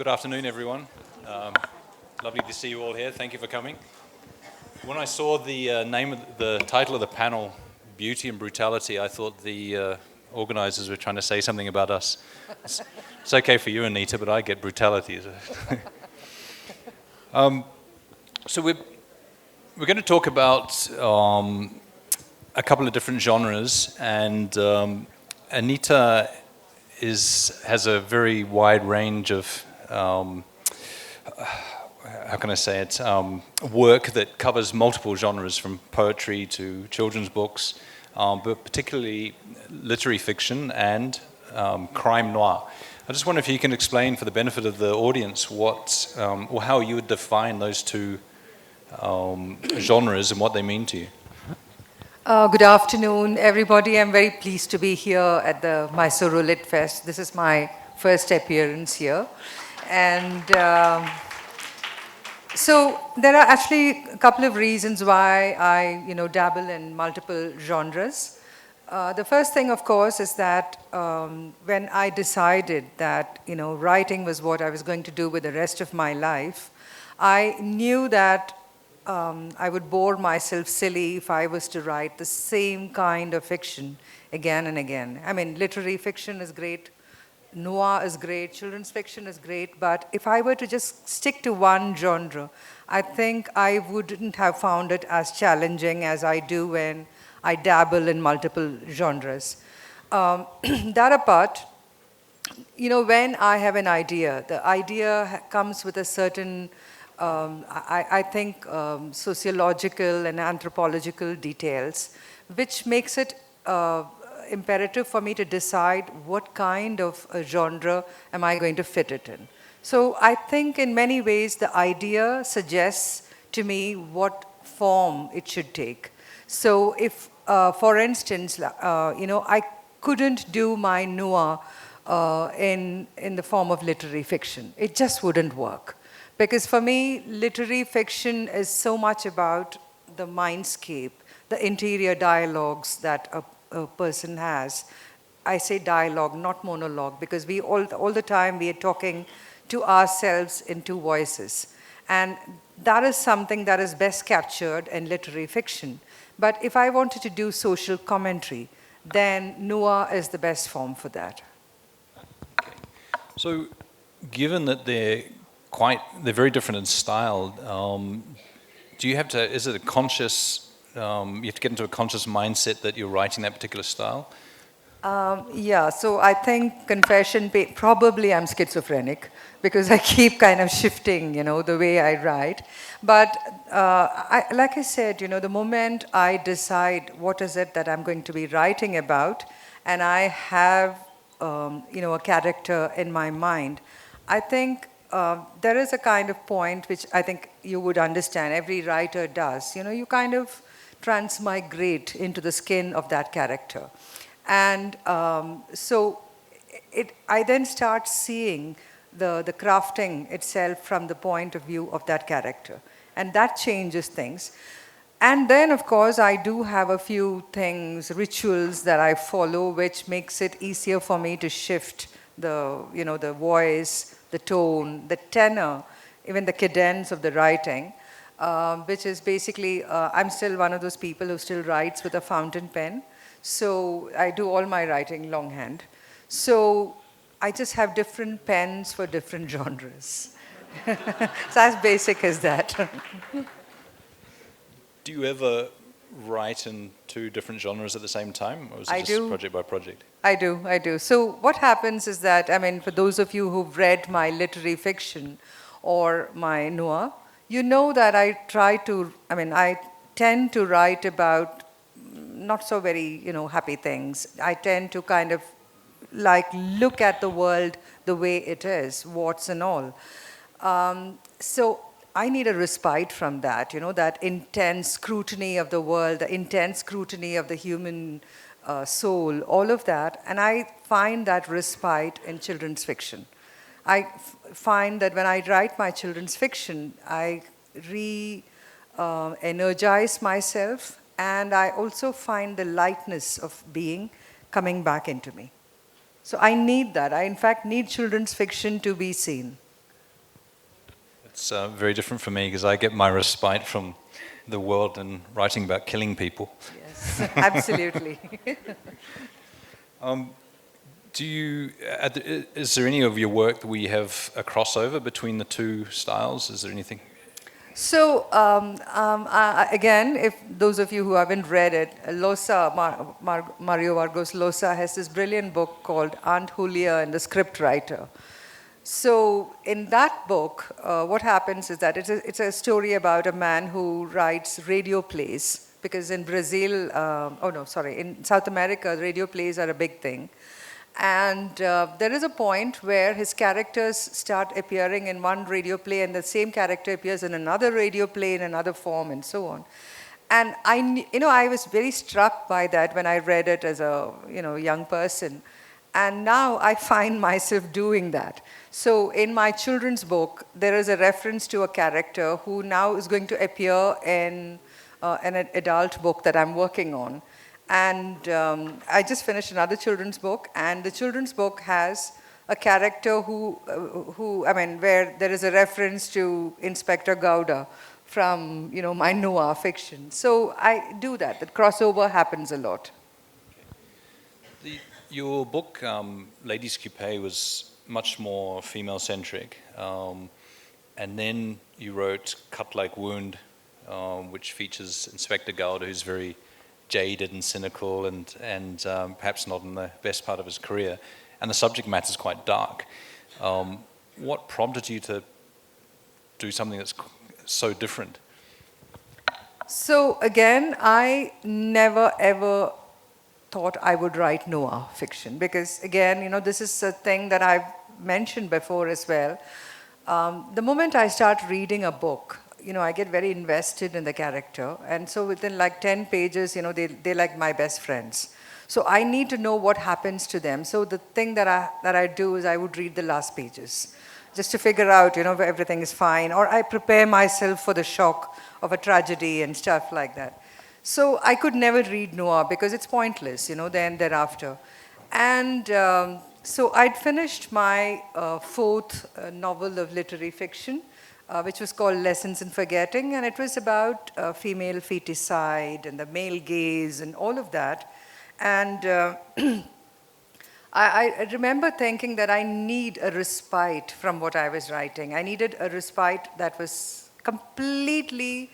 Good afternoon, everyone. Lovely to see you all here. Thank you for coming. When I saw the the title of the panel, Beauty and Brutality, I thought the organizers were trying to say something about us. It's okay for you, Anita, but I get brutality. So we're going to talk about a couple of different genres, and Anita has a very wide range of how can I say it, work that covers multiple genres, from poetry to children's books, but particularly literary fiction and crime noir. I just wonder if you can explain, for the benefit of the audience, what or how you would define those two genres and what they mean to you. Good afternoon, everybody. I'm very pleased to be here at the Mysuru Lit Fest. This is my first appearance here. And so there are actually a couple of reasons why I dabble in multiple genres. The first thing, of course, is that when I decided that writing was what I was going to do with the rest of my life, I knew that I would bore myself silly if I was to write the same kind of fiction again and again. I mean, literary fiction is great, noir is great, children's fiction is great, but if I were to just stick to one genre, I think I wouldn't have found it as challenging as I do when I dabble in multiple genres. That apart, when I have an idea, the idea comes with a certain I think sociological and anthropological details, which makes it imperative for me to decide what kind of a genre am I going to fit it in. So I think in many ways the idea suggests to me what form it should take. So if, for instance, I couldn't do my noir in the form of literary fiction. It just wouldn't work. Because for me, literary fiction is so much about the mindscape, the interior dialogues that a person has. I say dialogue, not monologue, because we all the time we are talking to ourselves in two voices. And that is something that is best captured in literary fiction. But if I wanted to do social commentary, then noir is the best form for that. Okay. So given that they're very different in style. Do you have to, is it a conscious, you have to get into a conscious mindset that you're writing that particular style? Yeah, so I think confession, probably I'm schizophrenic because I keep kind of shifting, the way I write. But like I said, the moment I decide what is it that I'm going to be writing about, and I have, a character in my mind, I think there is a kind of point which I think you would understand, every writer does. You kind of transmigrate into the skin of that character. And so I then start seeing the crafting itself from the point of view of that character. And that changes things. And then, of course, I do have a few things, rituals that I follow, which makes it easier for me to shift the voice, the tone, the tenor, even the cadence of the writing, which is basically, I'm still one of those people who still writes with a fountain pen. So I do all my writing longhand. So I just have different pens for different genres. It's as basic as that. Do you ever write in two different genres at the same time, or is it just project by project? I do. So what happens is that, for those of you who've read my literary fiction or my noir, you know that I tend to write about not so very, happy things. I tend to kind of look at the world the way it is, warts and all. So I need a respite from that, that intense scrutiny of the world, the intense scrutiny of the human soul, all of that. And I find that respite in children's fiction. I find that when I write my children's fiction, I energize myself, and I also find the lightness of being coming back into me. So I need that. I, in fact, need children's fiction to be seen. It's very different for me because I get my respite from the world and writing about killing people. Yes, absolutely. Do you, is there any of your work where you have a crossover between the two styles? Is there anything? So again, if those of you who haven't read it, Mario Vargas Llosa has this brilliant book called Aunt Julia and the Scriptwriter. So in that book, what happens is that it's a story about a man who writes radio plays, because in Brazil, in South America, radio plays are a big thing. And there is a point where his characters start appearing in one radio play and the same character appears in another radio play in another form and so on. And I was very struck by that when I read it as a young person. And now I find myself doing that. So in my children's book, there is a reference to a character who now is going to appear in an adult book that I'm working on. And I just finished another children's book, and the children's book has a character where there is a reference to Inspector Gowda from, my noir fiction. So I do that. That crossover happens a lot. Your book, Ladies Coupe, was much more female-centric. And then you wrote Cut Like Wound, which features Inspector Gowda, who's very jaded and cynical and perhaps not in the best part of his career. And the subject matter is quite dark. What prompted you to do something that's so different? So again, I never ever thought I would write noir fiction because again, this is a thing that I've mentioned before as well. The moment I start reading a book, I get very invested in the character. And so within like 10 pages, they're like my best friends. So I need to know what happens to them. So the thing that I do is I would read the last pages just to figure out, if everything is fine. Or I prepare myself for the shock of a tragedy and stuff like that. So I could never read noir because it's pointless, then thereafter. And so I'd finished my fourth novel of literary fiction, which was called Lessons in Forgetting, and it was about female feticide and the male gaze and all of that. And I remember thinking that I need a respite from what I was writing. I needed a respite that was completely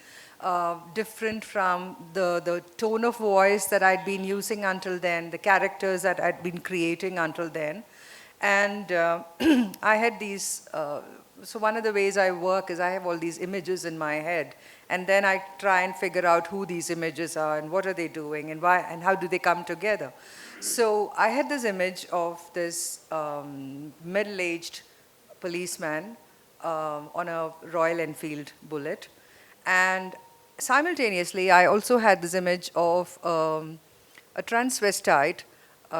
different from the tone of voice that I'd been using until then, the characters that I'd been creating until then. And I had these... So one of the ways I work is I have all these images in my head, and then I try and figure out who these images are and what are they doing and why and how do they come together. So I had this image of this middle-aged policeman on a Royal Enfield Bullet, and simultaneously I also had this image of a transvestite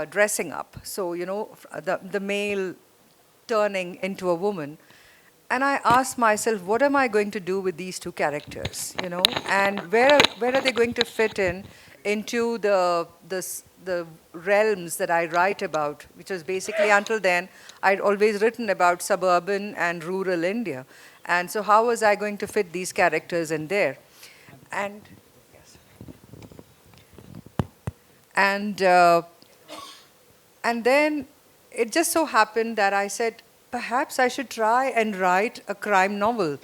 dressing up. So the male turning into a woman. And I asked myself, what am I going to do with these two characters, and where are they going to fit into the realms that I write about, which was basically until then, I'd always written about suburban and rural India. And so how was I going to fit these characters in there? And then it just so happened that I said, perhaps I should try and write a crime novel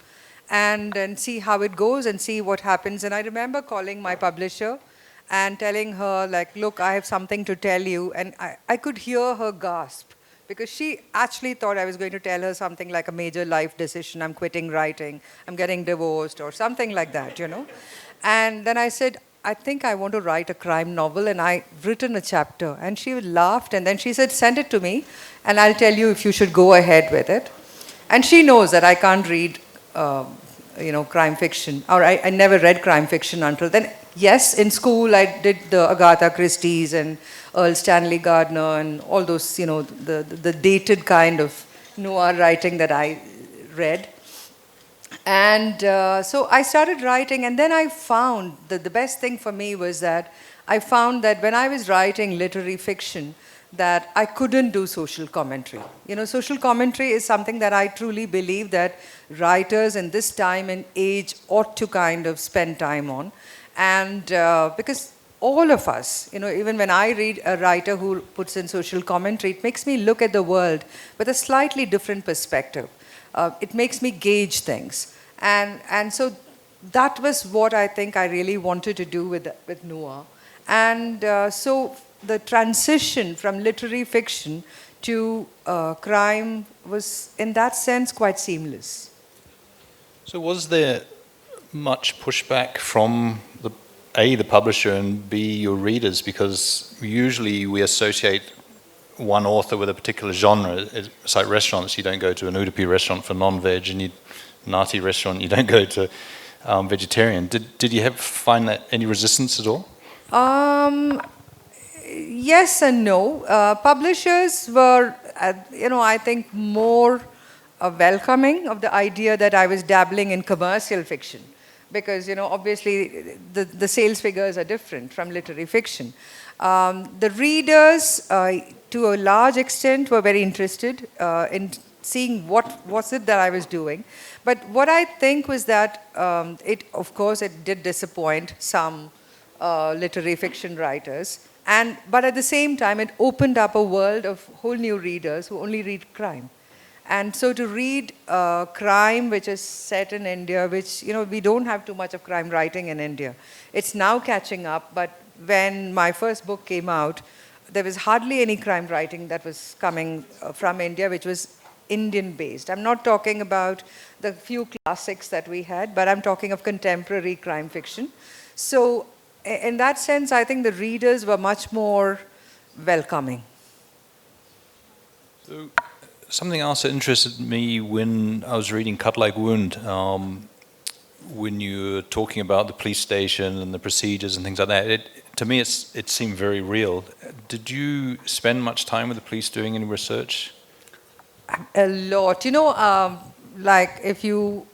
and see how it goes and see what happens. And I remember calling my publisher and telling her, like, look, I have something to tell you. And I could hear her gasp because she actually thought I was going to tell her something like a major life decision. I'm quitting writing. I'm getting divorced or something like that, And then I said, I think I want to write a crime novel, and I've written a chapter. And she laughed, and then she said, send it to me, and I'll tell you if you should go ahead with it. And she knows that I can't read, crime fiction, or I never read crime fiction until then. Yes, in school I did the Agatha Christie's and Earl Stanley Gardner and all those, the dated kind of noir writing that I read. And so I started writing, and then I found that the best thing for me was that I found that when I was writing literary fiction, that I couldn't do social commentary. You know, social commentary is something that I truly believe that writers in this time and age ought to kind of spend time on. And because all of us, you know, even when I read a writer who puts in social commentary, it makes me look at the world with a slightly different perspective. It makes me gauge things. And so that was what I think I really wanted to do with Noir. And so the transition from literary fiction to crime was, in that sense, quite seamless. So was there much pushback from the publisher, and B, your readers? Because usually we associate one author with a particular genre. It's like restaurants. You don't go to an Udupi restaurant for non-veg, and Nati restaurant, you don't go to vegetarian. Did you find that any resistance at all? Yes and no. Publishers were, I think, more welcoming of the idea that I was dabbling in commercial fiction. Because, obviously, the sales figures are different from literary fiction. The readers, to a large extent, were very interested in seeing what was it that I was doing. But what I think was that, of course, it did disappoint some literary fiction writers. But at the same time, it opened up a world of whole new readers who only read crime. And so to read crime which is set in India, which, we don't have too much of crime writing in India. It's now catching up, but when my first book came out, there was hardly any crime writing that was coming from India, which was Indian-based. I'm not talking about the few classics that we had, but I'm talking of contemporary crime fiction. So in that sense, I think the readers were much more welcoming. So, something else that interested me when I was reading Cut Like Wound, when you were talking about the police station and the procedures and things like that, to me it seemed very real. Did you spend much time with the police doing any research? A lot. Like if you,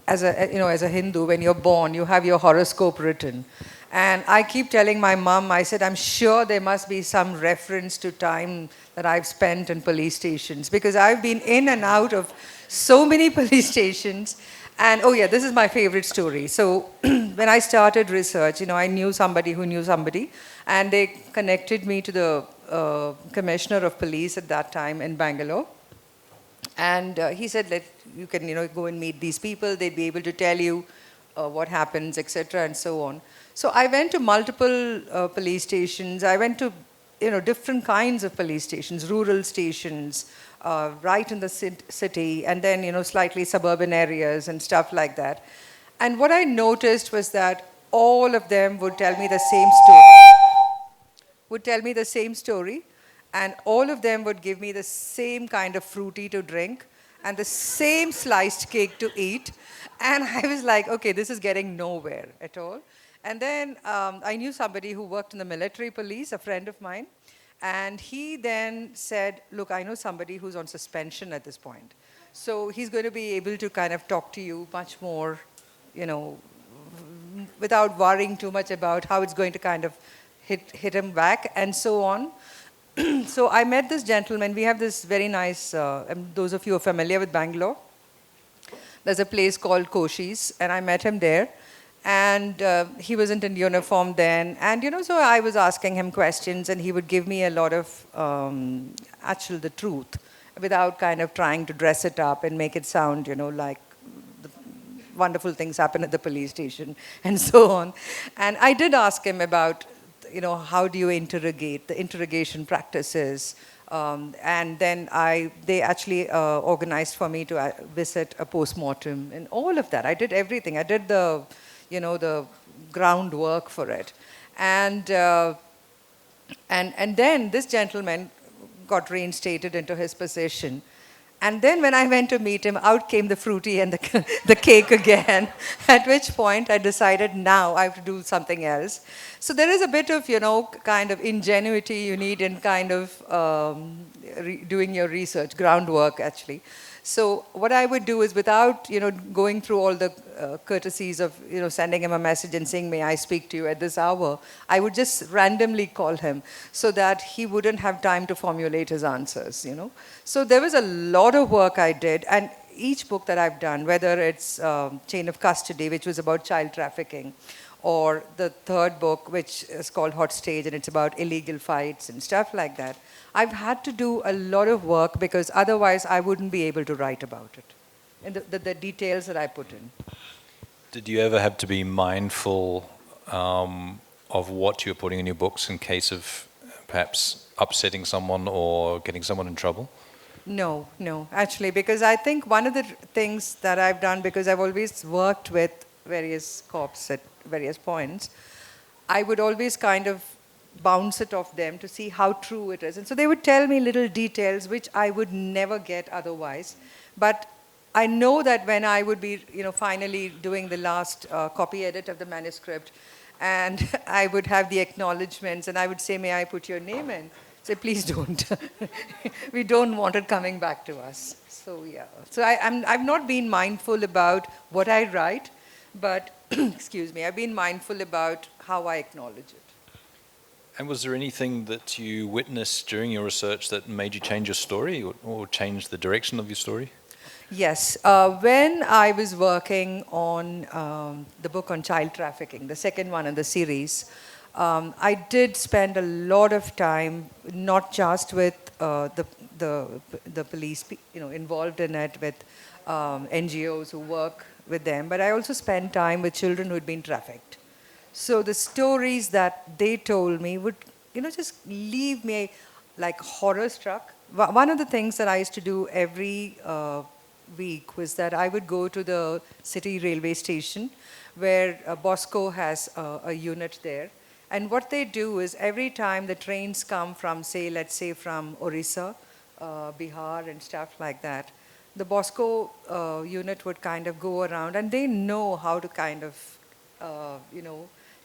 as a Hindu, when you're born, you have your horoscope written. And I keep telling my mom, I said, I'm sure there must be some reference to time that I've spent in police stations, because I've been in and out of so many police stations. And oh yeah, this is my favorite story. So when I started research, I knew somebody who knew somebody, and they connected me to the commissioner of police at that time in Bangalore. And he said that you can, go and meet these people. They'd be able to tell you what happens, etc., and so on. So I went to multiple police stations. I went to, different kinds of police stations, rural stations, right in the city, and then, slightly suburban areas and stuff like that. And what I noticed was that all of them would tell me the same story. And all of them would give me the same kind of fruity to drink and the same sliced cake to eat. And I was like, okay, this is getting nowhere at all. And then I knew somebody who worked in the military police, a friend of mine. And he then said, look, I know somebody who's on suspension at this point. So he's going to be able to kind of talk to you much more, without worrying too much about how it's going to kind of hit him back and so on. So I met this gentleman. We have this very nice, those of you who are familiar with Bangalore, there's a place called Koshi's, and I met him there. And he wasn't in uniform then. And, so I was asking him questions, and he would give me a lot of, the truth, without kind of trying to dress it up and make it sound, like wonderful things happen at the police station and so on. And I did ask him about, how do you interrogate, the interrogation practices. And then they actually organized for me to visit a postmortem and all of that. I did everything. I did the groundwork for it. And then this gentleman got reinstated into his position. And then when I went to meet him, out came the fruity and the cake again, at which point I decided now I have to do something else. So there is a bit of, kind of ingenuity you need in kind of doing your research, groundwork actually. So what I would do is, without going through all the courtesies of sending him a message and saying, may I speak to you at this hour, I would just randomly call him so that he wouldn't have time to formulate his answers. So there was a lot of work I did, and each book that I've done, whether it's Chain of Custody, which was about child trafficking, or the third book, which is called Hot Stage, and it's about illegal fights and stuff like that, I've had to do a lot of work because otherwise I wouldn't be able to write about it, and the details that I put in. Did you ever have to be mindful of what you're putting in your books in case of perhaps upsetting someone or getting someone in trouble? No, actually, because I think one of the things that I've done, because I've always worked with various cops at various points, I would always kind of bounce it off them to see how true it is. And so they would tell me little details which I would never get otherwise. But I know that when I would be, finally doing the last copy edit of the manuscript, and I would have the acknowledgements, and I would say, may I put your name in? Say, please don't. We don't want it coming back to us. So yeah. So I've not been mindful about what I write, but excuse me, I've been mindful about how I acknowledge it. And was there anything that you witnessed during your research that made you change your story or change the direction of your story? Yes. When I was working on the book on child trafficking, the second one in the series, I did spend a lot of time, not just with the police, involved in it, with NGOs who work with them, but I also spent time with children who had been trafficked. So the stories that they told me would, just leave me like horror struck. One of the things that I used to do every week was that I would go to the city railway station where Bosco has a unit there. And what they do is every time the trains come from, let's say from Orissa, Bihar and stuff like that, the Bosco unit would kind of go around, and they know how to kind of,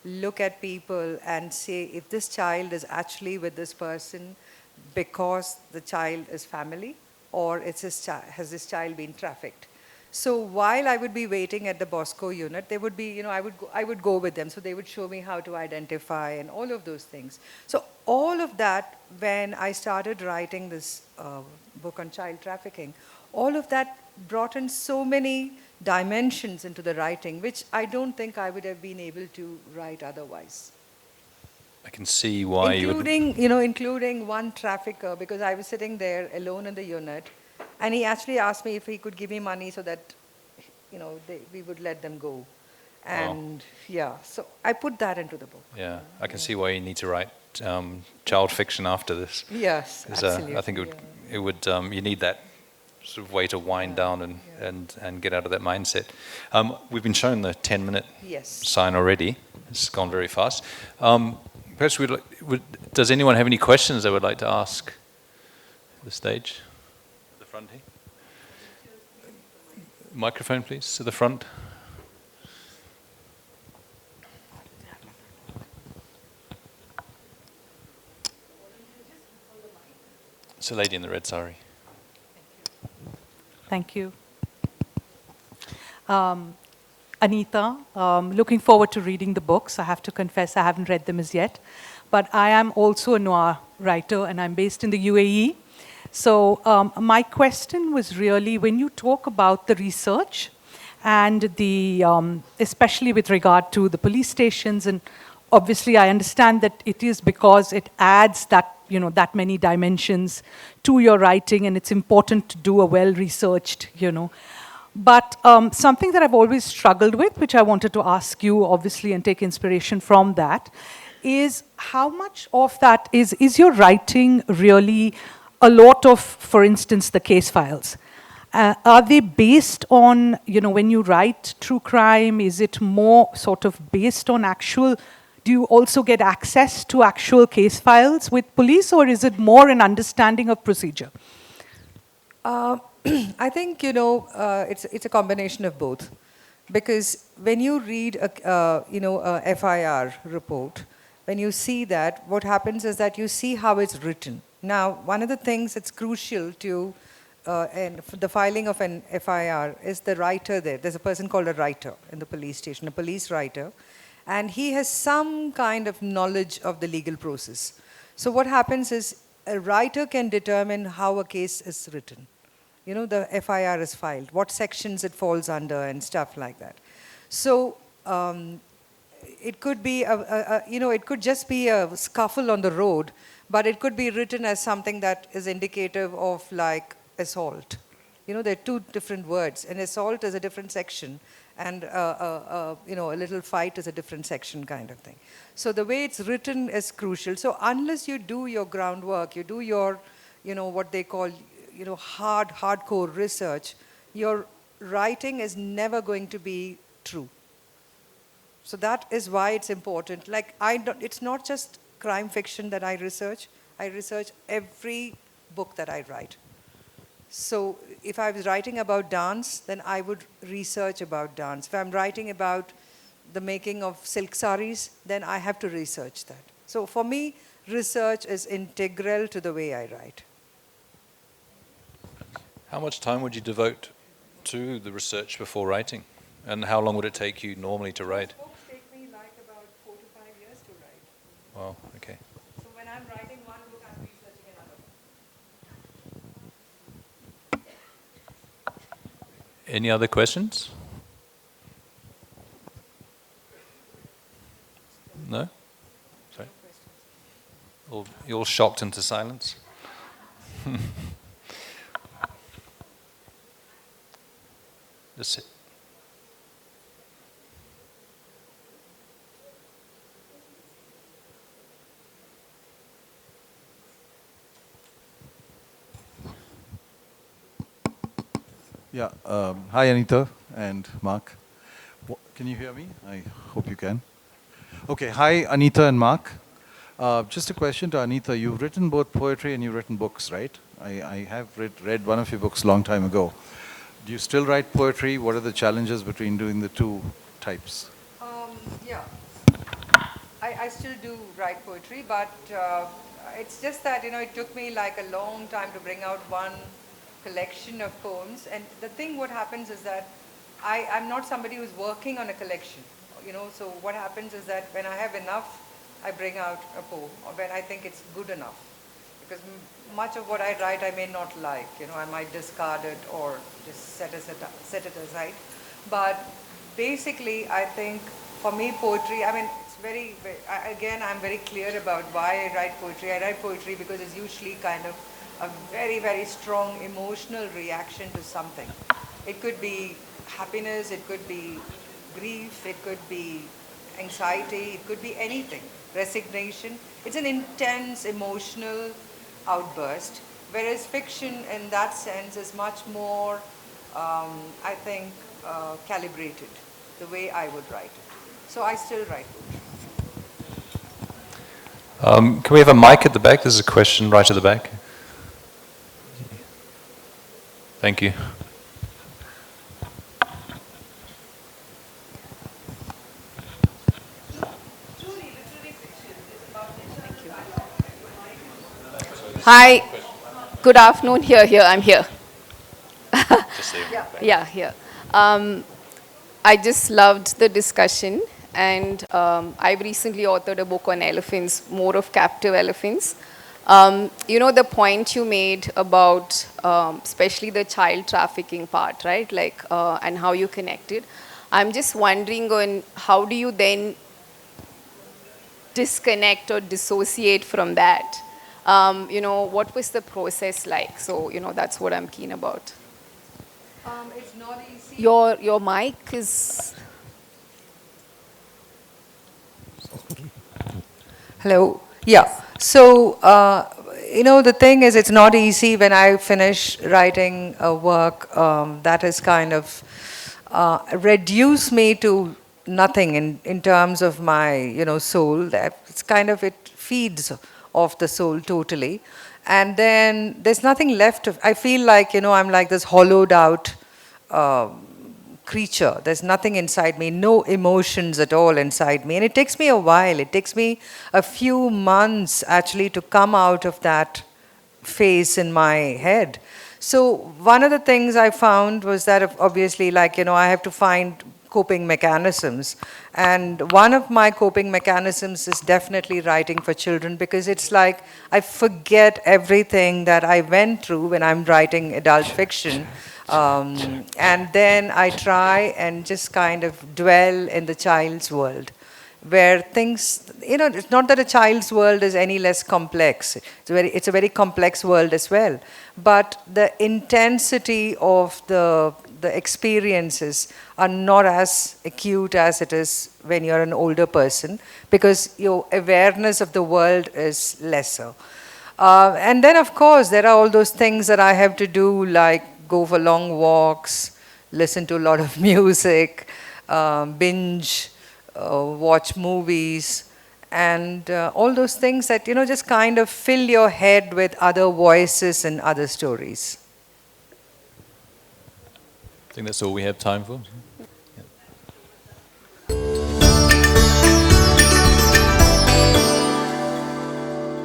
look at people and say if this child is actually with this person because the child is family, or has this child been trafficked. So while I would be waiting at the Bosco unit, they would be, I would go with them. So they would show me how to identify and all of those things. So all of that, when I started writing this book on child trafficking, all of that brought in so many dimensions into the writing, which I don't think I would have been able to write otherwise. I can see why including one trafficker, because I was sitting there alone in the unit, and he actually asked me if he could give me money so that, we would let them go. And yeah, so I put that into the book. Yeah, I can see why you need to write child fiction after this. Yes, absolutely. I think it would you need that sort of way to wind down and get out of that mindset. We've been shown the 10-minute sign already. It's gone very fast. Perhaps does anyone have any questions they would like to ask at the stage? At the front here. Microphone, please, to the front. It's a lady in the red sari. Thank you. Anita, looking forward to reading the books. I have to confess I haven't read them as yet. But I am also a noir writer, and I'm based in the UAE. So my question was really, when you talk about the research and the, especially with regard to the police stations, and obviously I understand that it is because it adds that, that many dimensions to your writing, and it's important to do a well-researched, But something that I've always struggled with, which I wanted to ask you, obviously, and take inspiration from that, is how much of that is your writing really a lot of, for instance, the case files? Are they based on, when you write true crime, is it more sort of based on actual, do you also get access to actual case files with police, or is it more an understanding of procedure? I think, it's a combination of both. Because when you read a FIR report, when you see that, what happens is that you see how it's written. Now, one of the things that's crucial to and the filing of an FIR is the writer there. There's a person called a writer in the police station, a police writer, and he has some kind of knowledge of the legal process. So what happens is a writer can determine how a case is written. You know, the FIR is filed, what sections it falls under and stuff like that. So it could be, it could just be a scuffle on the road, but it could be written as something that is indicative of like assault. You know, there are two different words. An assault is a different section, and a little fight is a different section kind of thing. So the way it's written is crucial. So unless you do your groundwork, you do your, what they call, hardcore research, your writing is never going to be true. So that is why it's important. Like, it's not just crime fiction that I research every book that I write. So if I was writing about dance, then I would research about dance. If I'm writing about the making of silk saris, then I have to research that. So for me, research is integral to the way I write. How much time would you devote to the research before writing? And how long would it take you normally to write? Books take me like about 4 to 5 years to write. Wow, okay. So when I'm writing one book, I'm researching another. Any other questions? No? Sorry? You're all shocked into silence? Just sit. Yeah. Hi, Anita and Mark. Can you hear me? I hope you can. Okay. Hi, Anita and Mark. Just a question to Anita. You've written both poetry and you've written books, right? I have read one of your books a long time ago. Do you still write poetry? What are the challenges between doing the two types? Yeah. I still do write poetry, but it's just that, it took me like a long time to bring out one collection of poems. And the thing what happens is that I'm not somebody who's working on a collection, so what happens is that when I have enough, I bring out a poem, or when I think it's good enough. Because much of what I write I may not like, I might discard it or just set it aside. But basically, I think for me poetry, it's very, again, I'm very clear about why I write poetry. I write poetry because it's usually kind of a very, very strong emotional reaction to something. It could be happiness, it could be grief, it could be anxiety, it could be anything, resignation. It's an intense emotional outburst, whereas fiction in that sense is much more, I think, calibrated, the way I would write it. So I still write poetry. Can we have a mic at the back? There's a question right at the back. Thank you. Hi, good afternoon. Here, I'm here. Just there. Yeah, here. I just loved the discussion, and I've recently authored a book on elephants, more of captive elephants. The point you made about especially the child trafficking part, right? Like, and how you connected. I'm just wondering on how do you then disconnect or dissociate from that? What was the process like? So, that's what I'm keen about. It's not easy. Your mic is... Hello. Yeah. So, the thing is, it's not easy when I finish writing a work that has kind of reduced me to nothing in terms of my, soul. That it's kind of, it feeds off the soul totally. And then there's nothing left of, I feel like, I'm like this hollowed out creature. There's nothing inside me, no emotions at all inside me. And it takes me a while. It takes me a few months actually to come out of that phase in my head. So one of the things I found was that obviously, like, I have to find coping mechanisms. And one of my coping mechanisms is definitely writing for children, because it's like I forget everything that I went through when I'm writing adult fiction. And then I try and just kind of dwell in the child's world, where things, it's not that a child's world is any less complex. It's a very complex world as well. But the intensity of the experiences are not as acute as it is when you're an older person, because your awareness of the world is lesser. And then, of course, there are all those things that I have to do, like go for long walks, listen to a lot of music, binge, watch movies, and all those things that, just kind of fill your head with other voices and other stories. I think that's all we have time for.